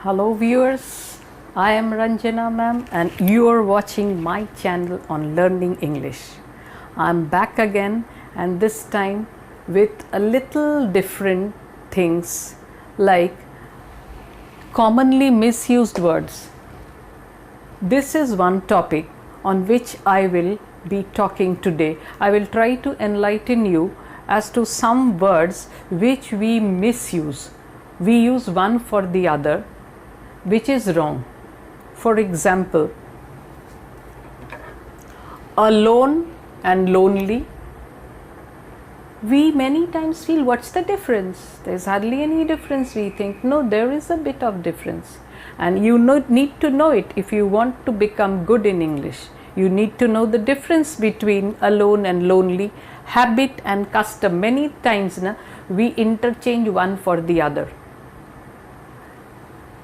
Hello viewers, I am Ranjana ma'am and you are watching my channel on Learning English. I am back again and this time with a little different things like commonly misused words. This is one topic on which I will be talking today. I will try to enlighten you as to some words which we misuse. We use one for the other, which is wrong. For example, alone and lonely. We many times feel, what's the difference? There's hardly any difference. We think, no, there is a bit of difference. And you need to know it if you want to become good in English. You need to know the difference between alone and lonely, habit and custom. Many times we interchange one for the other.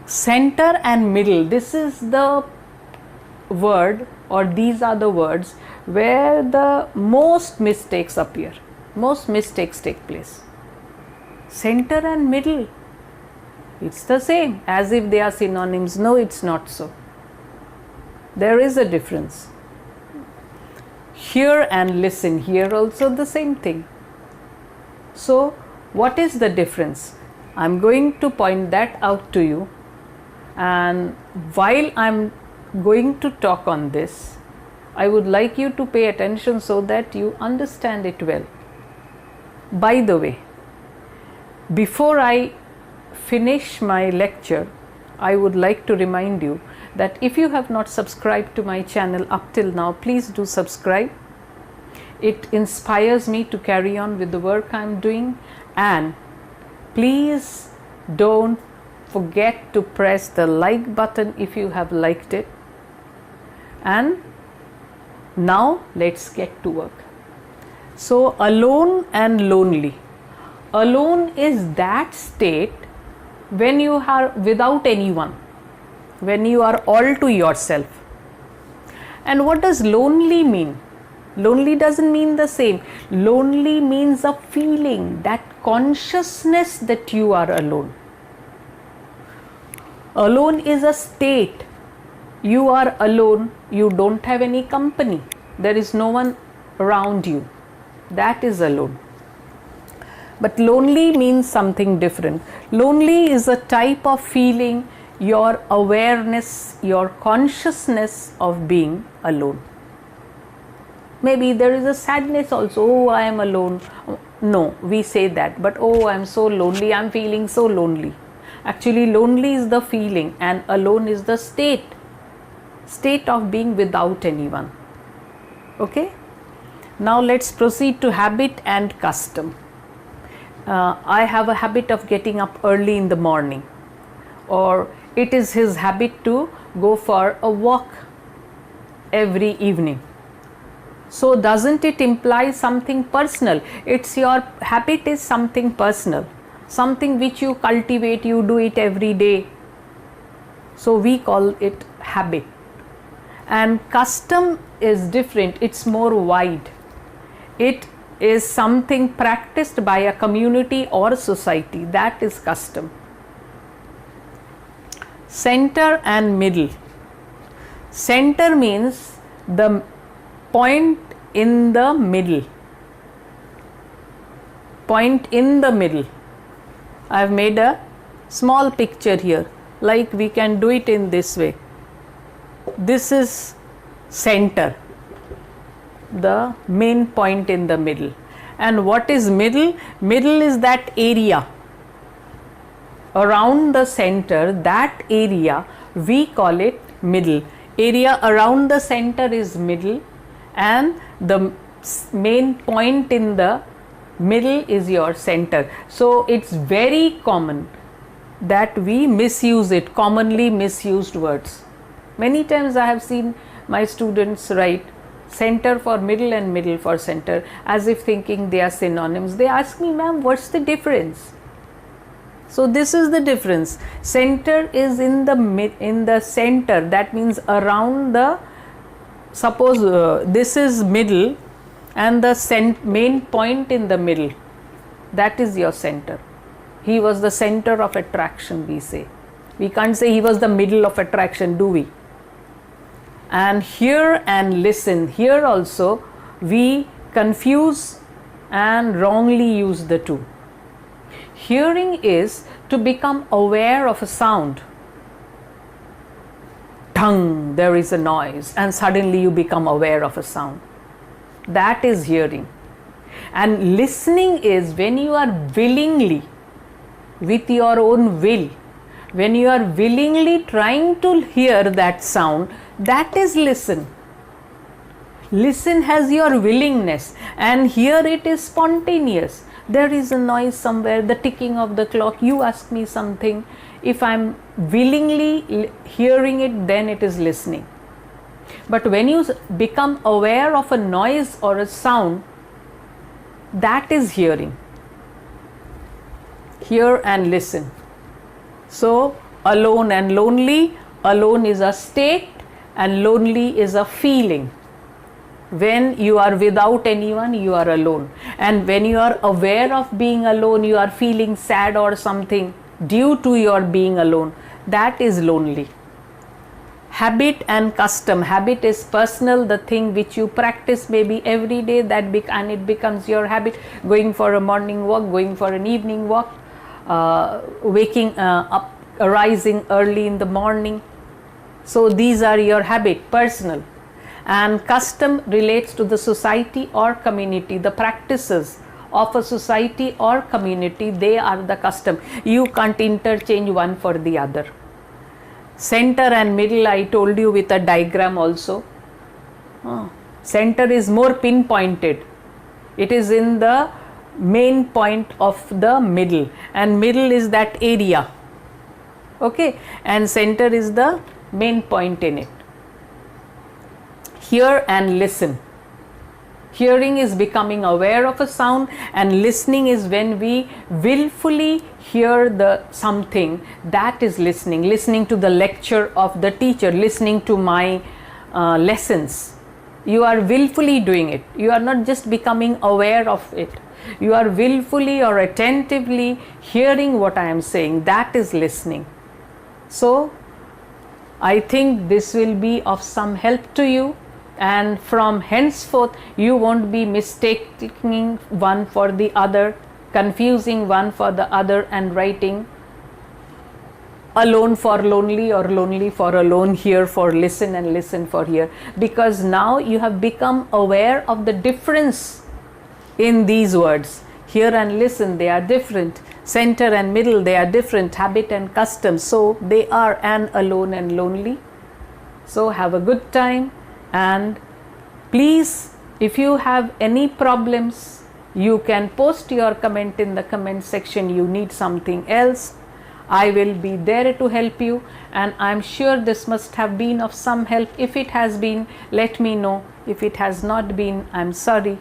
Center and middle, this is the word, or these are the words where the most mistakes appear, most mistakes take place. Center and middle, it's the same, as if they are synonyms. No, it's not so. There is a difference. Hear and listen, here also the same thing. So what is the difference? I'm going to point that out to you. And while I'm going to talk on this, I would like you to pay attention so that you understand it well. By the way, before I finish my lecture, I would like to remind you that if you have not subscribed to my channel up till now, please do subscribe. It inspires me to carry on with the work I'm doing, and please don't forget to press the like button if you have liked it. And now let's get to work. So alone and lonely. Alone is that state when you are without anyone, when you are all to yourself. And what does lonely mean? Lonely doesn't mean the same. Lonely means a feeling, that consciousness that you are alone. Alone is a state. You are alone, you don't have any company, there is no one around you. That is alone. But lonely means something different. Lonely is a type of feeling, your awareness, your consciousness of being alone. Maybe there is a sadness also, oh, I am alone. No, we say that, but oh, I am so lonely, I am feeling so lonely. Actually, lonely is the feeling and alone is the state of being without anyone. Okay? Now let's proceed to habit and custom. I have a habit of getting up early in the morning, or it is his habit to go for a walk every evening. So doesn't it imply something personal? It's your habit is something personal, something which you cultivate, you do it every day. So we call it habit. And custom is different, it's more wide. It is something practiced by a community or society, that is custom. Center and middle. Center means the point in the middle. Point in the middle. I have made a small picture here, like we can do it in this way. This is center, the main point in the middle. And what is middle? Middle is that area around the center, that area we call it middle. Area around the center is middle, and the main point in the middle is your center. So it's very common that we misuse it, commonly misused words. Many times I have seen my students write center for middle and middle for center, as if thinking they are synonyms. They ask me, ma'am, what's the difference? So this is the difference. Center is in the center, that means around the, suppose this is middle and the main point in the middle, that is your center. He was the center of attraction, we say. We can't say he was the middle of attraction, do we? And hear and listen. Here also we confuse and wrongly use the two. Hearing is to become aware of a sound. Tongue, there is a noise, and suddenly you become aware of a sound. That is hearing. And listening is when you are willingly, with your own will, when you are willingly trying to hear that sound, that is listen. Listen has your willingness, and here it is spontaneous. There is a noise somewhere, the ticking of the clock, you ask me something. If I am willingly hearing it, then it is listening. But when you become aware of a noise or a sound, that is hearing. Hear and listen. So, alone and lonely. Alone is a state and lonely is a feeling. When you are without anyone, you are alone. And when you are aware of being alone, you are feeling sad or something due to your being alone. That is lonely. Habit and custom. Habit is personal, the thing which you practice maybe every day, and it becomes your habit. Going for a morning walk, going for an evening walk, waking up, arising early in the morning. So these are your habit, personal. And custom relates to the society or community, the practices of a society or community, they are the custom. You can't interchange one for the other. Center and middle, I told you with a diagram also. Center is more pinpointed. It is in the main point of the middle, and middle is that area. Okay, and center is the main point in it. Hear and listen. Hearing is becoming aware of a sound, and listening is when we willfully hear the something. That is listening. Listening to the lecture of the teacher, listening to my lessons. You are willfully doing it. You are not just becoming aware of it. You are willfully or attentively hearing what I am saying. That is listening. So, I think this will be of some help to you. And from henceforth, you won't be mistaking one for the other, confusing one for the other, and writing alone for lonely or lonely for alone, here for listen and listen for here. Because now you have become aware of the difference in these words. Hear and listen, they are different. Center and middle, they are different. Habit and custom, so they are an alone and lonely. So have a good time. And please, if you have any problems, you can post your comment in the comment section. You need something else, I will be there to help you, and I am sure this must have been of some help. If it has been, let me know. If it has not been, I am sorry,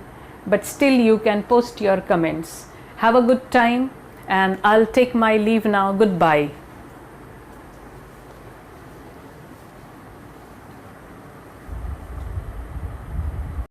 but still you can post your comments. Have a good time, and I'll take my leave now. Goodbye.